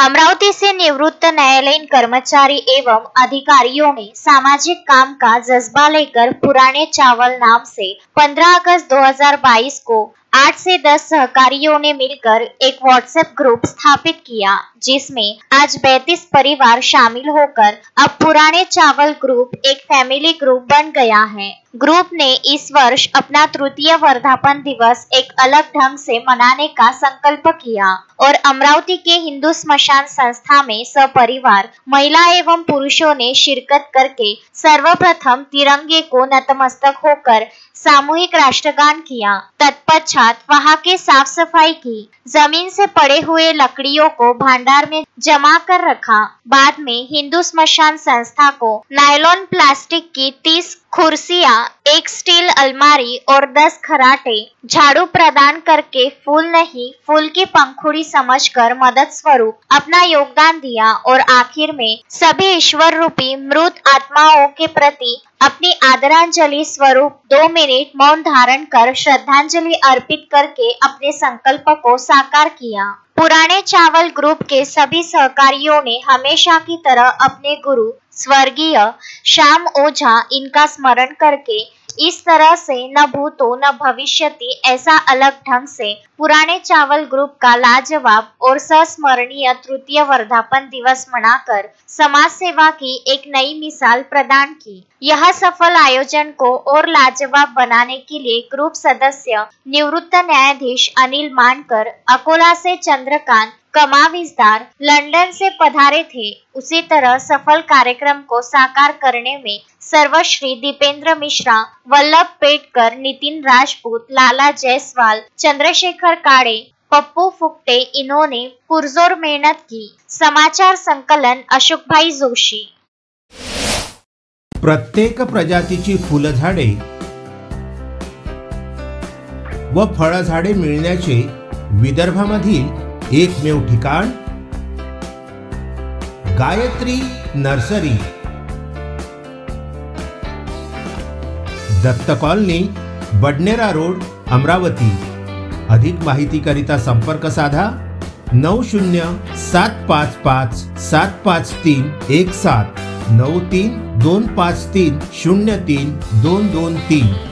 अमरावती से निवृत्त न्यायालयीन कर्मचारी एवं अधिकारियों ने सामाजिक काम का जज्बा लेकर पुराने चावल नाम से 15 अगस्त 2022 को 8 से 10 सहकारियों ने मिलकर एक व्हाट्सएप ग्रुप स्थापित किया, जिसमें आज 32 परिवार शामिल होकर अब पुराने चावल ग्रुप एक फैमिली ग्रुप बन गया है। ग्रुप ने इस वर्ष अपना तृतीय वर्धापन दिवस एक अलग ढंग से मनाने का संकल्प किया और अमरावती के हिंदू स्मशान संस्था में सपरिवार महिला एवं पुरुषों ने शिरकत करके सर्वप्रथम तिरंगे को नतमस्तक होकर सामूहिक राष्ट्रगान किया। तत्पश्चात वहां के साफ सफाई की, जमीन से पड़े हुए लकड़ियों को भंडार में जमा कर रखा। बाद में हिंदू स्मशान संस्था को नायलॉन प्लास्टिक की 30 कुर्सियां, एक स्टील अलमारी और 10 खराटे झाड़ू प्रदान करके फूल नहीं फूल की पंखुड़ी समझकर मदद स्वरूप अपना योगदान दिया और आखिर में सभी ईश्वर रूपी मृत आत्माओं के प्रति अपनी आदरांजलि स्वरूप 2 मिनट मौन धारण कर श्रद्धांजलि अर्पित करके अपने संकल्प को साकार किया। पुराने चावल ग्रुप के सभी सहकारियों ने हमेशा की तरह अपने गुरु स्वर्गीय श्याम ओझा इनका स्मरण करके इस तरह से न भूतो न भविष्यति ऐसा अलग ढंग से पुराने चावल ग्रुप का लाजवाब और संस्मरणीय तृतीय वर्धापन दिवस मनाकर समाज सेवा की एक नई मिसाल प्रदान की। यह सफल आयोजन को और लाजवाब बनाने के लिए ग्रुप सदस्य निवृत्त न्यायाधीश अनिल मानकर, अकोला से चंद्रकांत कमाविजदार, लंदन से पधारे थे। उसी तरह सफल कार्यक्रम को साकार करने में सर्वश्री दीपेंद्र मिश्रा, वल्लभ पेटकर, नितिन राजपूत, लाला जायसवाल, चंद्रशेखर काळे, पप्पू फुकटे इन्होंने पुरजोर मेहनत की। समाचार संकलन अशोकभाई जोशी। प्रत्येक प्रजातीची फुलझाडे व फळझाडे मिळण्याचे विदर्भामधील एकमेव ठिकाण Gayatri nursery, Datta colony, Badnera road, Amravati. अधिक माहिती करिता संपर्क साधा 9075575317 9325303223।